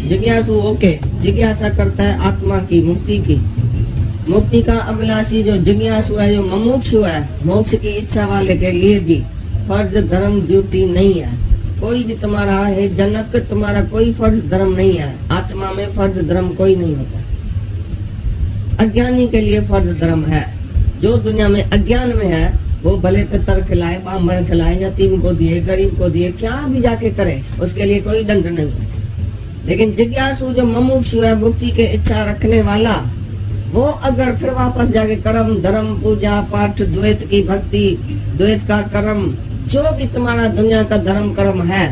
जिज्ञासु ओके, जिज्ञासा करता है आत्मा की, मुक्ति की। मुक्ति का अभिलाषी जो जिज्ञासु है, जो मुमुक्षु है, मोक्ष की इच्छा वाले के लिए भी फर्ज धर्म ड्यूटी नहीं है। कोई भी तुम्हारा है जनक, तुम्हारा कोई फर्ज धर्म नहीं है। आत्मा में फर्ज धर्म कोई नहीं होता। अज्ञानी के लिए फर्ज धर्म है। जो दुनिया में अज्ञान में है वो भले पितर खिलाए, ब्राह्मण खिलाए, यतीम को दिए, गरीब को दिए, क्या भी जाके करे, उसके लिए कोई दंड नहीं है। लेकिन जिज्ञासु जो मुमुक्षु है, मुक्ति के इच्छा रखने वाला, वो अगर फिर वापस जाके कर्म धर्म पूजा पाठ द्वैत की भक्ति, द्वैत का कर्म, जो भी तुम्हारा दुनिया का धर्म कर्म है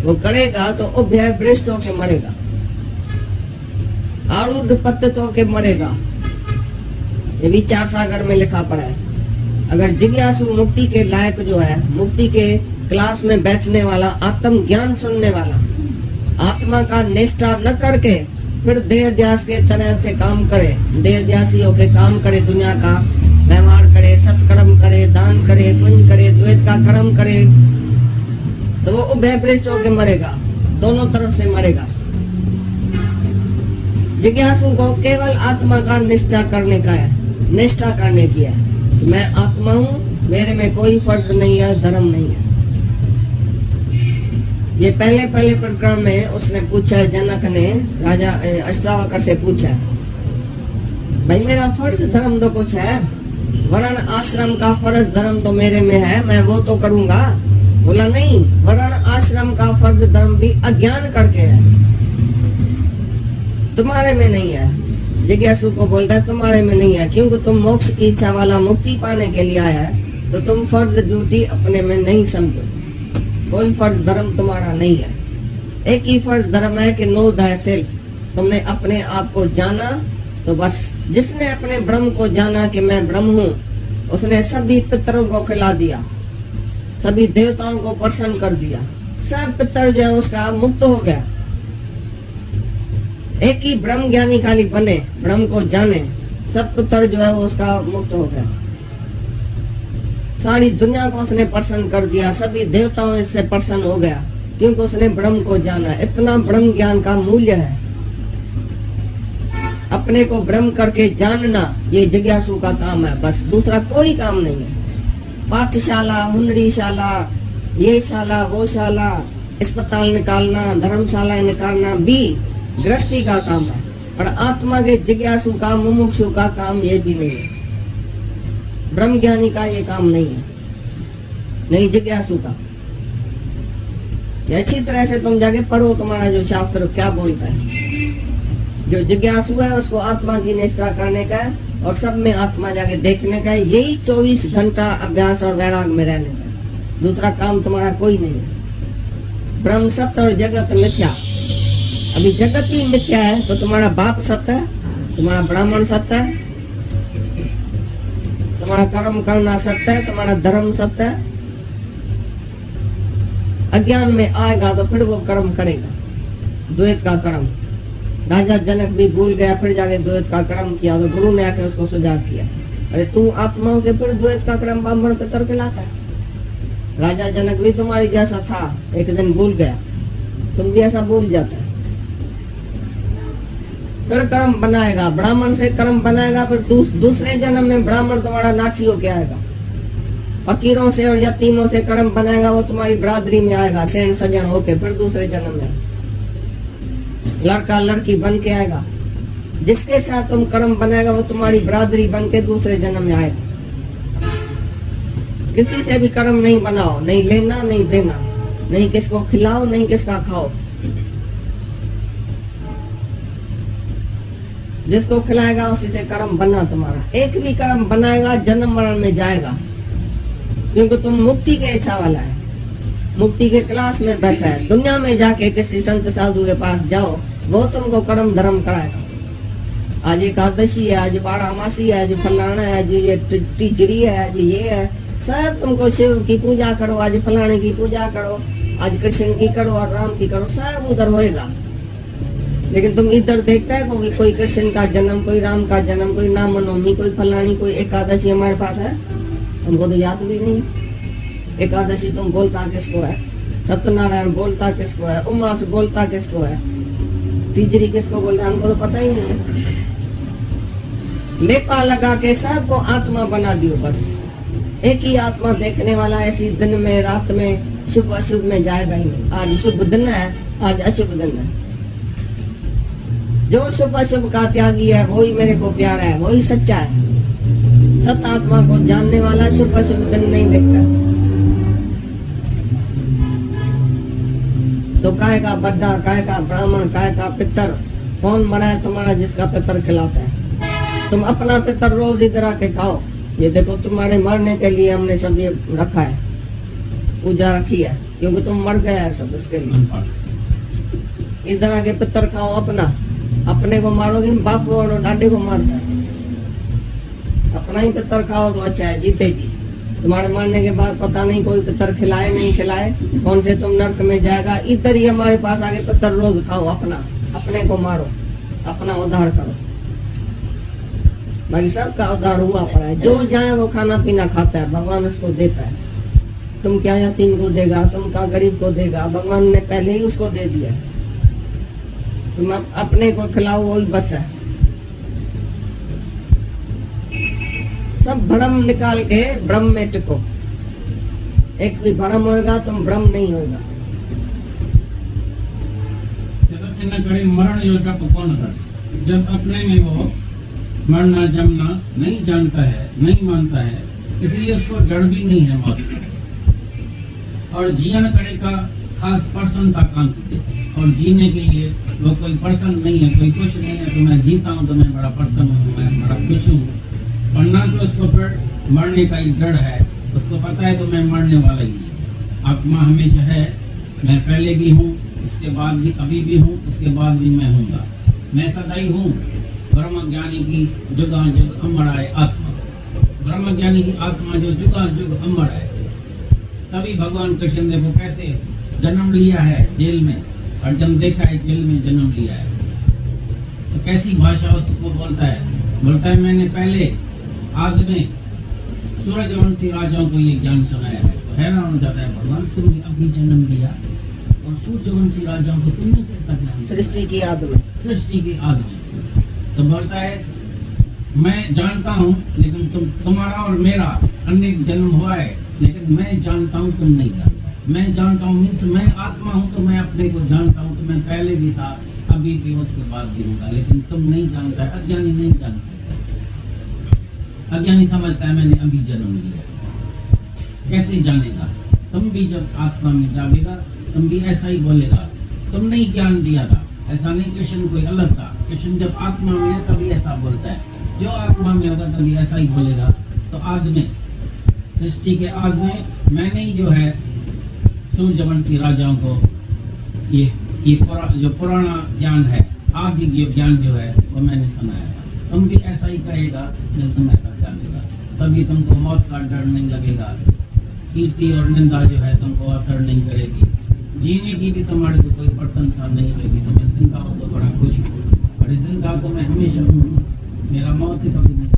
वो करेगा तो उभय भ्रष्ट होके मरेगा, आरूढ़ पतित होके मरेगा। ये विचार सागर में लिखा पड़ा है। अगर जिज्ञासु मुक्ति के लायक जो है, मुक्ति के क्लास में बैठने वाला, आत्म ज्ञान सुनने वाला, आत्मा का निष्ठा न करके फिर देह ध्यास के तरह से काम करे, देह ध्यासी होके काम करे, दुनिया का व्यवहार करे, सत्कर्म करे, दान करे, पुण्य करे, द्वैत का कर्म करे, तो वो उभय भ्रष्ट होके मरेगा, दोनों तरफ से मरेगा। जिज्ञासु को केवल आत्मा का निष्ठा करने का है, निष्ठा करने की है। मैं आत्मा हूँ, मेरे में कोई फर्ज नहीं है, धर्म नहीं है। ये पहले प्रकरण में उसने पूछा, जनक ने राजा अष्टावक्र से पूछा, भाई मेरा फर्ज धर्म तो कुछ है, वर्ण आश्रम का फर्ज धर्म तो मेरे में है, मैं वो तो करूंगा। बोला नहीं, वर्ण आश्रम का फर्ज धर्म भी अज्ञान करके है, तुम्हारे में नहीं है। जिज्ञासु को बोलता है तुम्हारे में नहीं है, क्योंकि तुम मोक्ष की इच्छा वाला, मुक्ति पाने के लिए आया है, तो तुम फर्ज ड्यूटी अपने में नहीं समझो। कोई फर्ज धर्म तुम्हारा नहीं है। एक ही फर्ज धर्म है कि नो द सेल्फ, तुमने अपने आप को जाना, तो बस जिसने अपने ब्रह्म को जाना कि मैं ब्रह्म हूँ, उसने सभी पितरों को खिला दिया, सभी देवताओं को प्रसन्न कर दिया, सब पितर जो है उसका मुक्त हो गया। एक ही ब्रह्म ज्ञानी खाली बने, ब्रह्म को जाने, सब पितर जो है वो उसका मुक्त हो गया। सारी दुनिया को उसने प्रसन्न कर दिया, सभी देवताओं से प्रसन्न हो गया, क्योंकि उसने ब्रह्म को जाना। इतना ब्रह्म ज्ञान का मूल्य है। अपने को ब्रह्म करके जानना ये जिज्ञासु का काम है, बस दूसरा कोई काम नहीं है। पाठशाला, हुनरीशाला, ये शाला, वो शाला, अस्पताल निकालना, धर्मशाला निकालना भी गृहस्थी का काम है, और आत्मा के जिज्ञासु का, मुमुक्षु का काम ये भी नहीं है। ब्रह्म ज्ञानी का ये काम नहीं है, नहीं जिज्ञासु का। अच्छी तरह से तुम जाके पढ़ो, तुम्हारा जो शास्त्र क्या बोलता है। जो जिज्ञासु है उसको आत्मा की निष्ठा करने का है, और सब में आत्मा जाके देखने का है। यही 24 घंटा अभ्यास और वैराग में रहने का है, दूसरा काम तुम्हारा कोई नहीं है। ब्रह्म सत्य और जगत मिथ्या। अभी जगत ही मिथ्या है तो तुम्हारा बाप सत्य है, तुम्हारा ब्राह्मण सत्य है, तुम्हारा कर्म करना सत्य है, तुम्हारा धर्म सत्य है। अज्ञान में आएगा तो फिर वो कर्म करेगा, द्वैत का कर्म। राजा जनक भी भूल गया, फिर जाके द्वैत का कर्म किया, तो गुरु ने आके उसको सुझाव किया, अरे तू आत्माओं के फिर द्वैत का कर्म ब्राह्मण पितर खिलाता है। राजा जनक भी तुम्हारी जैसा था, एक दिन भूल गया, तुम भी ऐसा भूल जाता है। फिर कर्म बनाएगा, ब्राह्मण से कर्म बनाएगा, फिर दूसरे जन्म में ब्राह्मण तुम्हारा नाठी होके आएगा। फकीरों से और यतीमों से कर्म बनाएगा, वो तुम्हारी बरादरी में आएगा, सैन सजन होके, फिर दूसरे जन्म में लड़का लड़की बन के आएगा। जिसके साथ तुम कर्म बनाएगा वो तुम्हारी बरादरी बन के दूसरे जन्म में आएगा। किसी से भी कर्म नहीं बनाओ, नहीं लेना नहीं देना, नहीं किसको खिलाओ नहीं किसका खाओ। जिसको खिलाएगा उसी से कर्म बना तुम्हारा। एक भी कर्म बनाएगा जन्म मरण में जाएगा, क्योंकि तुम मुक्ति के इच्छा वाला है, मुक्ति के क्लास में बैठा है। दुनिया में जाके किसी संत साधु के पास जाओ, वो तुमको कर्म धर्म कराएगा। आज एकादशी है, आज बारहमासी है, आज फलाना है, आज ये टीचरी है, आज ये है, सब तुमको शिव की पूजा करो, आज फलाने की पूजा करो, आज कृष्ण की करो और राम की करो, सब उधर होएगा। लेकिन तुम इधर देखता है कोई कृष्ण का जन्म, कोई राम का जन्म, कोई नामनवमी, कोई फलानी, कोई एकादशी हमारे पास है, तुमको तो याद भी नहीं। एकादशी तुम बोलता किसको है, सत्यनारायण बोलता किसको है, उमास बोलता किसको है, तिजरी किसको बोलते हैं हमको तो पता ही नहीं है। लेपा लगा के सबको आत्मा बना दियो, बस एक ही आत्मा देखने वाला। ऐसी दिन में रात में शुभ अशुभ में जाएगा ही नहीं। आज शुभ दिन है, आज अशुभ दिन है। जो शुभ अशुभ का त्यागी है वही मेरे को प्यारा है, वही सच्चा है। सत आत्मा को जानने वाला शुभ अशुभ दिन नहीं देखता। तो काय का बड्डा, काय का ब्राह्मण, काय का पितर, कौन बड़ा है तुम्हारा जिसका पितर खिलाता है? तुम अपना पितर रोज इधर आके खाओ। ये देखो तुम्हारे मरने के लिए हमने सब ये रखा है, पूजा रखी है, क्योंकि तुम मर गया है सब इसके लिए। इधर आके पितर खाओ अपना। अपने को मारोगे बाप को और डांडे को मारता है। अपना ही पितर खाओ तो अच्छा है, जीते जी। तुम्हारे मरने के बाद पता नहीं कोई पितर खिलाए नहीं खिलाए, कौन से तुम नरक में जाएगा। इधर ही हमारे पास आके पितर रोज खाओ अपना, अपने को मारो, अपना उद्धार करो। बाकी सबका उद्धार हुआ पड़ा है। जो जाए वो खाना पीना खाता है, भगवान उसको देता है। तुम क्या यतीम को देगा, तुम क्या गरीब को देगा, भगवान ने पहले ही उसको दे दिया। तुम अपने को खिलाओ वही बस है। सब भ्रम निकाल के ब्रह्म में टिको। एक भी भ्रम होगा तुम ब्रह्म नहीं होगा। मरण योजना को कौन कर, जब अपने में वो मरना जमना नहीं जानता है, नहीं मानता है, इसलिए उसको डर भी नहीं है मौत। और जीवन करे का खास पर्सन का काम और जीने के लिए वो कोई पर्सन नहीं है, कोई कुछ नहीं है। तो मैं जीता हूँ तो मैं बड़ा पर्सन हूँ, मैं बड़ा खुश हूँ। और ना तो उसको फिर मरने का ही डर है, उसको पता है तो मैं मरने वाला ही नहीं। आत्मा हमेशा है, मैं पहले भी हूँ, इसके बाद भी, अभी भी हूँ, इसके बाद भी मैं हूँगा। मैं सदाई हूँ। ब्रह्म ज्ञानी की जुगा जुग अमर आए आत्मा, ब्रह्म ज्ञानी की आत्मा जो जुगा जुग अमर है। तभी भगवान कृष्ण ने वो कैसे जन्म लिया है जेल में, और जब देखा है जेल में जन्म लिया है तो कैसी भाषा उसको बोलता है मैंने पहले आग में सूरजवंशी राजाओं को ये ज्ञान सुनाया है। तो हैरान हो जाता है, भगवान तुमने अभी जन्म लिया और सूरजवंशी राजाओं को तुमने कैसा ज्ञान? सृष्टि की आग में, सृष्टि की आग में। तो बोलता है मैं जानता हूँ, लेकिन तुम्हारा और मेरा अनेक जन्म हुआ है, लेकिन मैं जानता हूँ तुम नहीं जानता। मैं जानता हूँ मीन्स मैं आत्मा हूँ, तो मैं अपने को जानता हूँ। तो मैं पहले भी था, अभी भी, उसके बाद भी होगा, लेकिन तुम नहीं जानता है। अज्ञानी नहीं जान सकता। अज्ञानी समझता है मैंने अभी जन्म लिया। कैसे जानेगा? तुम भी जब आत्मा में जाएगा तुम भी ऐसा ही बोलेगा। तुमने ही ज्ञान दिया था, ऐसा नहीं कृष्ण कोई अलग था। कृष्ण जब आत्मा में है तभी ऐसा बोलता है, जो आत्मा में होगा तभी ऐसा ही बोलेगा। तो आग में, सृष्टि के आग में मैंने ही जो है सूर्यवंशी राजाओं को ये जो पुराना ज्ञान है, आदि ज्ञान जो है वो मैंने सुनाया था। तुम भी ऐसा ही कहेगा जब तुम ऐसा जानेगा, तभी तुमको मौत का डर नहीं लगेगा। कीर्ति और निंदा जो है तुमको असर नहीं करेगी। जीने की भी तुम्हारे को कोई प्रशंसा नहीं होगी। तो मैं जिंदा हूँ तो बड़ा खुश हूँ, और जिंदा तो मैं हमेशा हूँ, मेरा मौत ही कभी नहीं।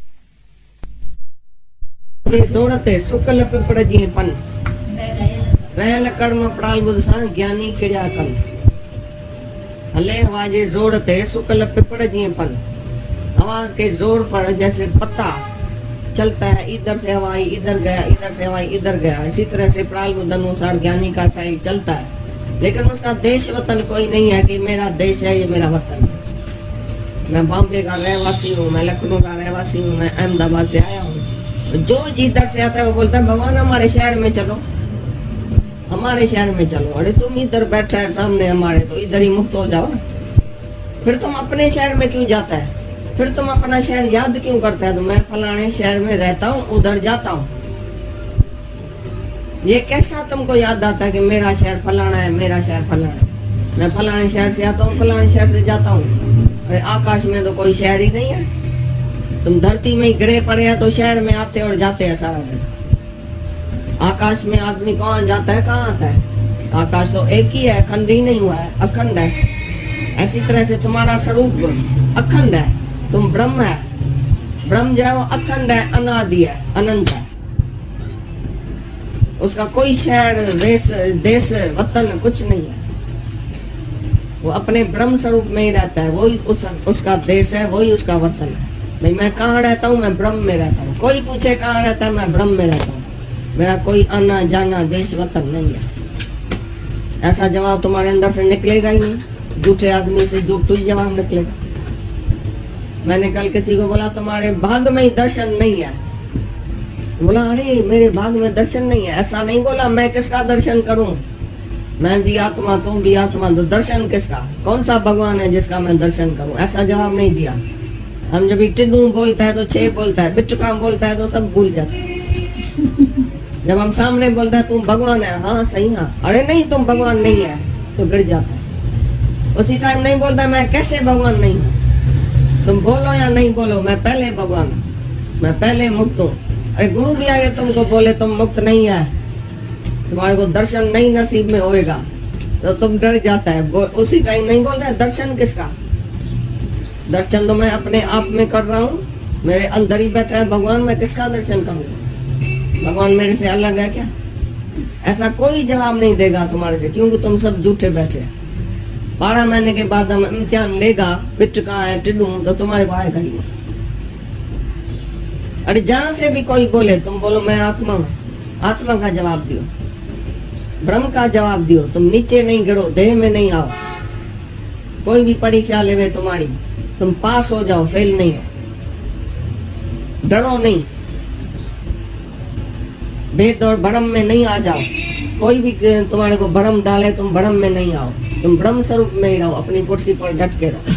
जोड़ते शुक्ल पिपड़ जी पन वहल कर्म प्रालबुद सा ज्ञानी क्रिया कन हले हवाजे जोड़ते शुक्ल पिपड़ जी पन। हवा के जोर पर जैसे पत्ता चलता है, इधर से हवाई इधर गया, इधर से हवाई इधर गया, इसी तरह से प्रालबुद अनुसार ज्ञानी का सही चलता है। लेकिन उसका देश वतन कोई नहीं है कि मेरा देश है, ये मेरा वतन है। मैं बॉम्बे का रहवासी हूँ, मैं लखनऊ का रहवासी हूँ, मैं अहमदाबाद से आया हूँ। जो जिधर से आता है वो बोलता है भगवान हमारे शहर में चलो, हमारे शहर में चलो। अरे तुम इधर बैठा है सामने हमारे, तो इधर ही मुक्त हो जाओ ना। फिर तुम अपने शहर में क्यों जाता है? फिर तुम अपना शहर याद क्यों करता है? तो मैं फलाने शहर में रहता हूँ, उधर जाता हूँ। ये कैसा तुमको याद आता है कि मेरा शहर फलाना है, मेरा शहर फलाना है? मैं फलाने शहर से आता हूँ, फलाने शहर से जाता हूँ। अरे आकाश में तो कोई शहर ही नहीं है। तुम धरती में ही गिरे पड़े हैं तो शहर में आते और जाते हैं सारा दिन। आकाश में आदमी कौन जाता है, कहाँ आता है? आकाश तो एक ही है, अखंड ही नहीं हुआ है, अखंड है। ऐसी तरह से तुम्हारा स्वरूप अखंड है, तुम ब्रह्म है। ब्रह्म जो है वो अखंड है, अनादि है, अनंत है। उसका कोई शहर देश वतन कुछ नहीं है। वो अपने ब्रह्म स्वरूप में ही रहता है, वही उसका देश है, वही उसका वतन है। भाई मैं कहाँ रहता हूँ? मैं ब्रह्म में रहता हूँ। कोई पूछे कहाँ रहता है? मैं ब्रह्म में रहता हूँ। मेरा कोई आना जाना देश वतन नहीं है। ऐसा जवाब तुम्हारे अंदर से निकलेगा ही नहीं। झूठे आदमी से झूठ ही जवाब निकलेगा। मैंने कल किसी को बोला तुम्हारे भाग में ही दर्शन नहीं है। बोला अरे मेरे भाग में दर्शन नहीं है। ऐसा नहीं बोला, मैं किसका दर्शन करूं? मैं भी आत्मा, तुम भी आत्मा, तो दर्शन किसका? कौन सा भगवान है जिसका मैं दर्शन करूं? ऐसा जवाब नहीं दिया। हम जब टिड्डू बोलता है तो छे बोलता है, बिट्टुका बोलता है तो सब भूल जाते हैं। जब हम सामने बोलता है तुम भगवान है, हाँ सही, हाँ, अरे नहीं तुम भगवान नहीं है, तो गिर जाता है। उसी टाइम नहीं बोलता मैं कैसे भगवान नहीं हूँ। तुम बोलो या नहीं बोलो, मैं पहले भगवान हूँ, मैं पहले मुक्त हूँ। अरे गुरु भी आगे तुमको बोले तुम मुक्त नहीं है, तुम्हारे को दर्शन नहीं नसीब में होएगा, तो तुम डर जाता है। उसी टाइम नहीं बोलता है दर्शन किसका? दर्शन तो मैं अपने आप में कर रहा हूँ, मेरे अंदर ही बैठा है भगवान, मैं किसका दर्शन करूंगा? भगवान मेरे से अलग है क्या? ऐसा कोई जवाब नहीं देगा तुम्हारे से, क्योंकि तुम सब झूठे बैठे। 12 महीने के बाद हम इम्तिहान लेगा, बिट्टू कहाँ है, टिड्डू, तो तुम्हारे को आएगा ही। अरे जहां से भी कोई बोले तुम बोलो मैं आत्मा हूँ। आत्मा का जवाब दियो, ब्रह्म का जवाब दियो। तुम नीचे नहीं गिरो, देह में नहीं आओ। कोई भी परीक्षा लेवे तुम्हारी, तुम पास हो जाओ, फेल नहीं हो। डरो नहीं, भेद और भ्रम में नहीं आ जाओ। कोई भी तुम्हारे को भ्रम डाले, तुम भ्रम में नहीं आओ। तुम ब्रह्म स्वरूप में ही रहो, अपनी कुर्सी पर डट के रहो।